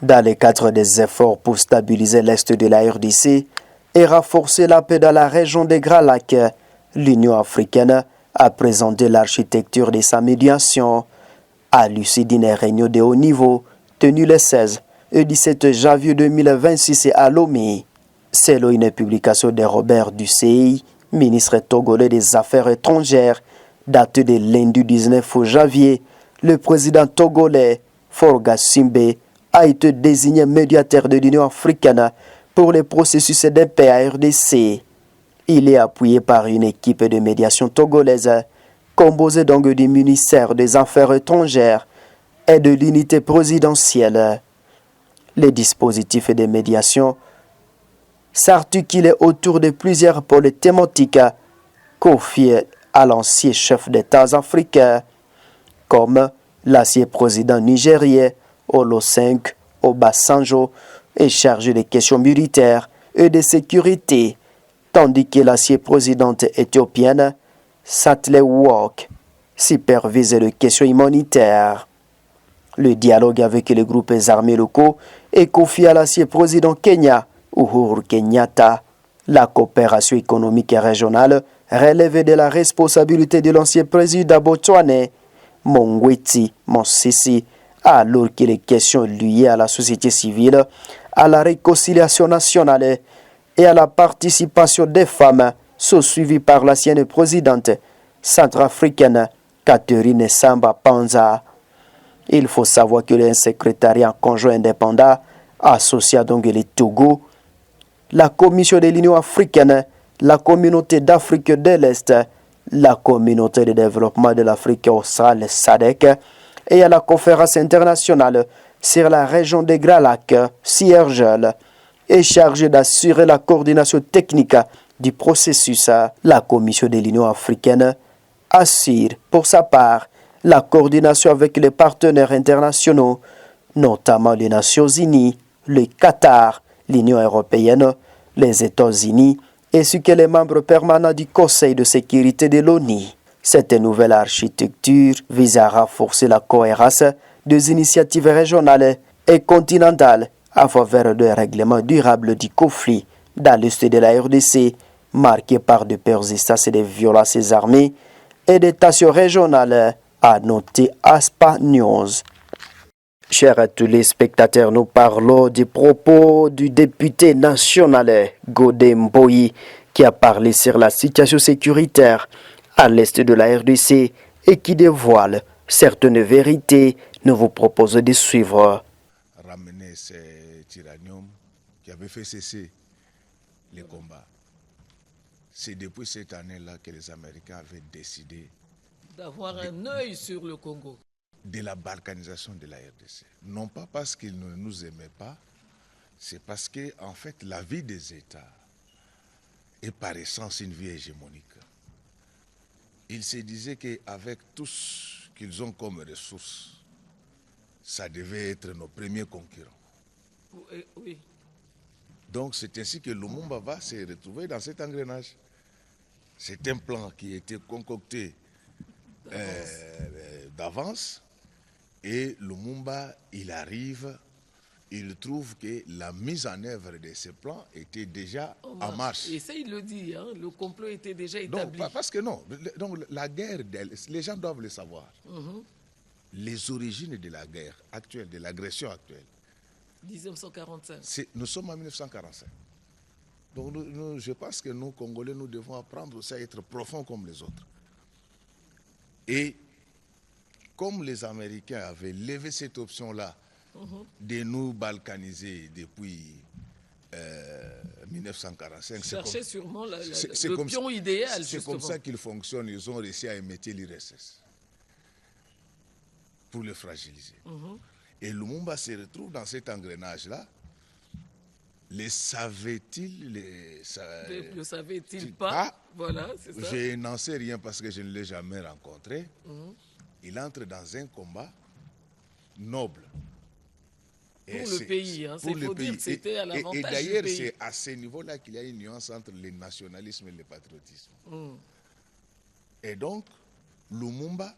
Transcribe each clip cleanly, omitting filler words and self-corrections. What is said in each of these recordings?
Dans le cadre des efforts pour stabiliser l'Est de la RDC et renforcer la paix dans la région des Grands Lacs, l'Union africaine a présenté l'architecture de sa médiation à l'issue d'une réunion de haut niveau tenue le 16 et 17 janvier 2026 à Lomé. Selon une publication de Robert Ducey, ministre togolais des Affaires étrangères, datée de lundi 19 janvier, le président togolais Forga Simbe a été désigné médiateur de l'Union africaine pour le processus de paix à RDC. Il est appuyé par une équipe de médiation togolaise composée donc du ministère des Affaires étrangères et de l'unité présidentielle. Les dispositifs de médiation s'articulent autour de plusieurs pôles thématiques confiés à l'ancien chef d'État africain, comme l'ancien président nigérien Olusegun Obasanjo est chargé des questions militaires et de sécurité, tandis que l'ancienne présidente éthiopienne Sahle-Work supervise les questions humanitaires. Le dialogue avec les groupes armés locaux est confié à l'ancien président Kenya Uhuru Kenyatta. La coopération économique et régionale relève de la responsabilité de l'ancien président botswanais Mongweti Mosisi, alors que les questions liées à la société civile, à la réconciliation nationale et à la participation des femmes sont suivies par l'ancienne présidente centrafricaine Catherine Samba Panza. Il faut savoir que le secrétariat conjoint indépendant associa donc les Togo, la Commission de l'Union africaine, la Communauté d'Afrique de l'Est, la Communauté de développement de l'Afrique australe SADC et à la Conférence internationale sur la région des Grands Lacs, CIRGL, est chargée d'assurer la coordination technique du processus. La Commission de l'Union africaine assure, pour sa part, la coordination avec les partenaires internationaux, notamment les Nations Unies, le Qatar, l'Union européenne, les États-Unis, ainsi que les membres permanents du Conseil de sécurité de l'ONU. Cette nouvelle architecture vise à renforcer la cohérence des initiatives régionales et continentales en faveur d'un règlement durable du conflit dans l'est de la RDC, marqué par des persistances de violences armées et des tensions régionales, a noté Aspa News. Chers téléspectateurs, nous parlons des propos du député national Godé Mboyi qui a parlé sur la situation sécuritaire à l'est de la RDC et qui dévoile certaines vérités. Nous vous proposons de suivre. Ramener ces tyranniums qui avaient fait cesser les combats. C'est depuis cette année-là que les Américains avaient décidé d'avoir un œil sur le Congo. De la balkanisation de la RDC. Non pas parce qu'ils ne nous aimaient pas, c'est parce que, en fait, la vie des États est par essence une vie hégémonique. Ils se disaient qu'avec tout ce qu'ils ont comme ressources, ça devait être nos premiers concurrents. Oui. Donc c'est ainsi que Lumumba va se retrouver dans cet engrenage. C'est un plan qui a été concocté d'avance. Et Lumumba, il arrive, il trouve que la mise en œuvre de ce plan était déjà en marche. Et ça, il le dit, hein, le complot était déjà établi. Non, parce que non. Donc la guerre, les gens doivent le savoir. Les origines de la guerre actuelle, de l'agression actuelle. 1945. Nous sommes en 1945. Donc je pense que nous, Congolais, nous devons apprendre aussi à être profonds comme les autres. Et comme les Américains avaient levé cette option-là de nous balkaniser depuis 1945, cherchaient sûrement le pion idéal. C'est comme ça qu'ils fonctionnent. Ils ont réussi à émettre l'IRSS pour le fragiliser. Et Lumumba se retrouve dans cet engrenage-là. Le savait-il Le savait-il pas? Voilà, c'est ça. Je n'en sais rien parce que je ne l'ai jamais rencontré. Il entre dans un combat noble. Pour le pays, hein, il faut dire que c'était à l'avantage du pays. Et d'ailleurs, c'est à ce niveau-là qu'il y a une nuance entre le nationalisme et le patriotisme. Et donc, Lumumba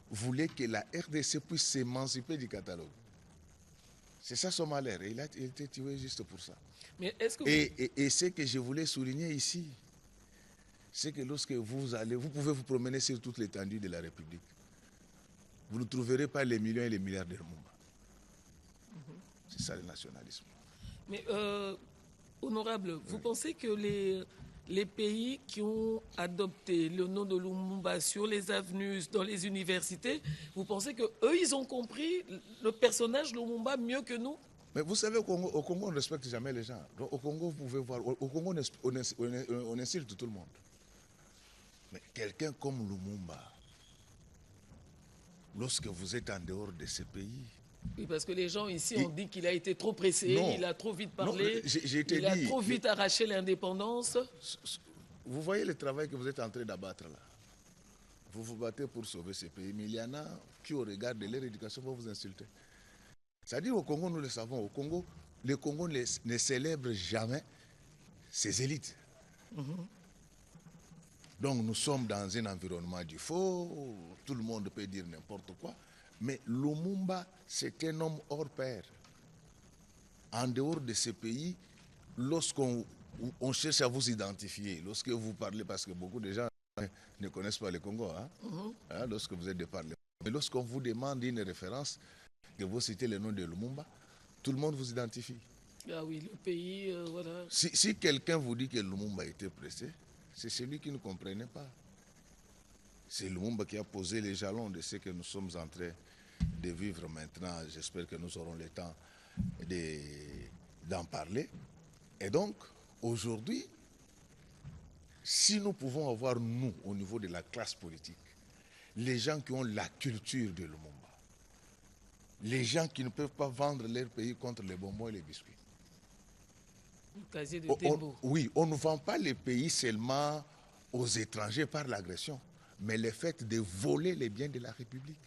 voulait que la RDC puisse s'émanciper du catalogue. C'est ça son malheur. Il a été tué juste pour ça. Mais est-ce que et ce que je voulais souligner ici, c'est que lorsque vous pouvez vous promener sur toute l'étendue de la République. Vous ne trouverez pas les millions et les milliards de Lumumba. C'est ça le nationalisme. Mais, honorable, vous pensez que les pays qui ont adopté le nom de Lumumba sur les avenues, dans les universités, vous pensez qu'eux, ils ont compris le personnage Lumumba mieux que nous? Mais vous savez, au Congo, on ne respecte jamais les gens. Donc, au Congo, vous pouvez voir, au Congo, on insulte tout le monde. Mais quelqu'un comme Lumumba, lorsque vous êtes en dehors de ce pays... Oui, parce que les gens ici ont dit qu'il a été trop pressé, il a trop vite parlé, il a trop vite arraché l'indépendance. Vous voyez le travail que vous êtes en train d'abattre là. Vous vous battez pour sauver ce pays, mais il y en a qui, au regard de leur éducation, vont vous insulter. C'est-à-dire au Congo, nous le savons, au Congo, le Congo ne célèbre jamais ses élites. Donc nous sommes dans un environnement du faux, tout le monde peut dire n'importe quoi, mais Lumumba, c'est un homme hors pair. En dehors de ce pays, lorsqu'on cherche à vous identifier, lorsque vous parlez, parce que beaucoup de gens ne connaissent pas le Congo, lorsque vous êtes de parler, mais lorsqu'on vous demande une référence, que vous citez le nom de Lumumba, tout le monde vous identifie. Ah oui, le pays, voilà. Si quelqu'un vous dit que Lumumba était pressé, c'est celui qui ne comprenait pas. C'est Lumumba qui a posé les jalons de ce que nous sommes en train de vivre maintenant. J'espère que nous aurons le temps d'en parler. Et donc, aujourd'hui, si nous pouvons avoir, nous, au niveau de la classe politique, les gens qui ont la culture de Lumumba, les gens qui ne peuvent pas vendre leur pays contre les bonbons et les biscuits. Oui, on ne vend pas les pays seulement aux étrangers par l'agression, mais le fait de voler les biens de la République.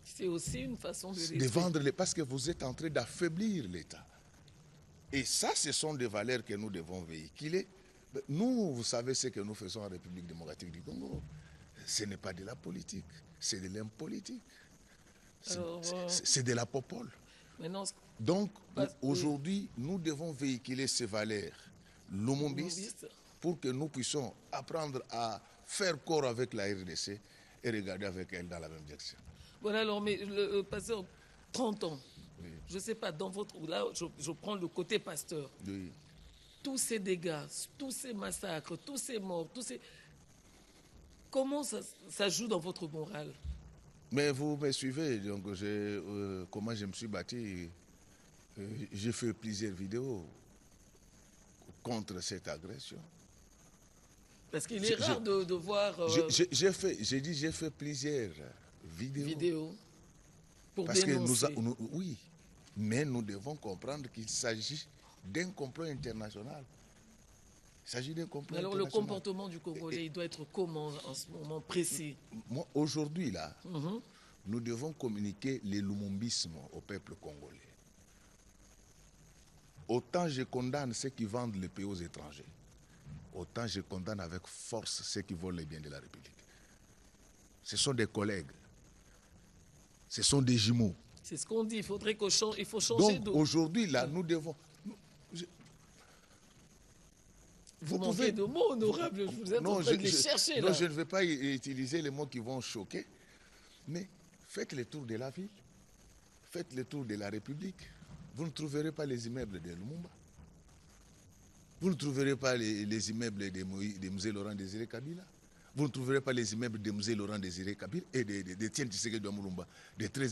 C'est aussi une façon de vendre parce que vous êtes en train d'affaiblir l'État. Et ça, ce sont des valeurs que nous devons véhiculer. Nous, vous savez ce que nous faisons en République démocratique du Congo. Ce n'est pas de la politique, c'est de l'impolitique. C'est de la popole. Donc, aujourd'hui, nous devons véhiculer ces valeurs lumumbistes pour que nous puissions apprendre à faire corps avec la RDC et regarder avec elle dans la même direction. Voilà, alors, mais pasteur, 30 ans, oui. Je ne sais pas, dans votre... Là, je prends le côté pasteur. Oui. Tous ces dégâts, tous ces massacres, tous ces morts, comment ça joue dans votre morale? Mais vous me suivez, donc comment je me suis battu. J'ai fait plusieurs vidéos contre cette agression. Parce qu'il est rare de voir... J'ai fait plusieurs vidéos. Pour parce dénoncer. Que oui, mais nous devons comprendre qu'il s'agit d'un complot international. Il s'agit d'un complot international. Alors le comportement du Congolais, il doit être comment en ce moment précis? Moi, aujourd'hui, là, nous devons communiquer le lumumbisme au peuple congolais. Autant je condamne ceux qui vendent le pays aux étrangers, autant je condamne avec force ceux qui volent les biens de la République. Ce sont des collègues. Ce sont des jumeaux. C'est ce qu'on dit, il faut changer. Donc aujourd'hui, là, nous devons... Vous manquez de mots, honorable, vous êtes en train de les chercher, là. Non, je ne vais pas utiliser les mots qui vont choquer, mais faites le tour de la ville, faites le tour de la République. Vous ne trouverez pas les immeubles de Lumumba. Vous ne trouverez pas les immeubles de musée Laurent Désiré Kabila. Vous ne trouverez pas les immeubles des musées Laurent Désiré Kabila et de Tiens Tshisekedi Mulumba, de très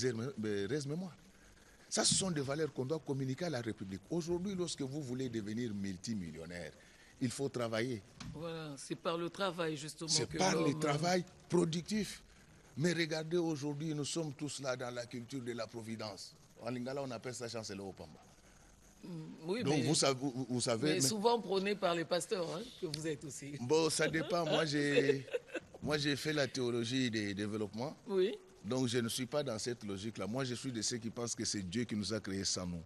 mémoire. Ça, ce sont des valeurs qu'on doit communiquer à la République. Aujourd'hui, lorsque vous voulez devenir multimillionnaire, il faut travailler. Voilà, c'est par le travail, justement. C'est par le travail productif. Mais regardez, aujourd'hui, nous sommes tous là dans la culture de la providence. En lingala, on appelle ça chancelier au Pamba. Oui, donc mais, vous savez... Mais souvent prôné par les pasteurs, hein, que vous êtes aussi. Bon, ça dépend. Moi, j'ai fait la théologie des développements. Oui. Donc, je ne suis pas dans cette logique-là. Moi, je suis de ceux qui pensent que c'est Dieu qui nous a créés sans nous.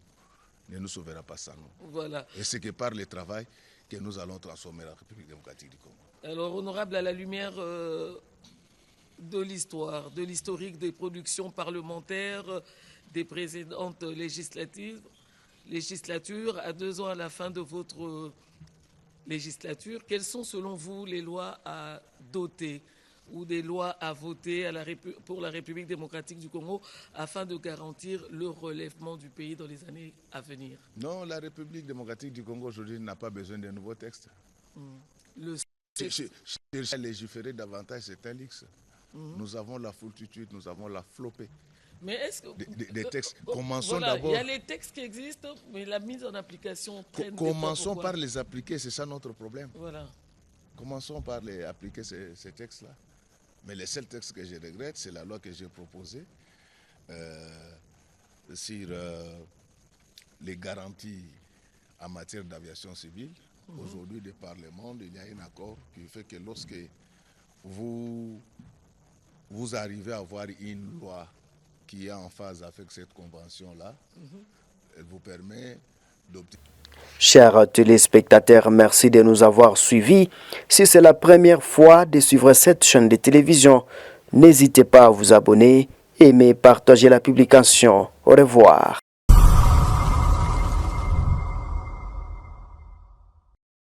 Il ne nous sauvera pas sans nous. Voilà. Et c'est que par le travail que nous allons transformer la République démocratique du Congo. Alors, honorable, à la lumière de l'histoire, de l'historique des productions parlementaires, des précédentes législatives, législature, à 2 ans à la fin de votre législature, quelles sont selon vous les lois à doter ou des lois à voter pour la République démocratique du Congo afin de garantir le relèvement du pays dans les années à venir? Non, la République démocratique du Congo aujourd'hui n'a pas besoin de nouveaux textes. Chercher à légiférer davantage, c'est un luxe. Nous avons la foultitude, nous avons la flopée. Mais est-ce que des textes. Commençons voilà, d'abord. Il y a les textes qui existent, mais la mise en application traîne. Commençons par les appliquer, c'est ça notre problème. Voilà. Commençons par les appliquer ces textes-là. Mais les seuls textes que je regrette, c'est la loi que j'ai proposée sur les garanties en matière d'aviation civile. Aujourd'hui, de par le monde, il y a un accord qui fait que lorsque vous arrivez à avoir une loi qui est en phase avec cette convention-là, elle vous permet d'obtenir. Chers téléspectateurs, merci de nous avoir suivis. Si c'est la première fois de suivre cette chaîne de télévision, n'hésitez pas à vous abonner, aimer, partager la publication. Au revoir.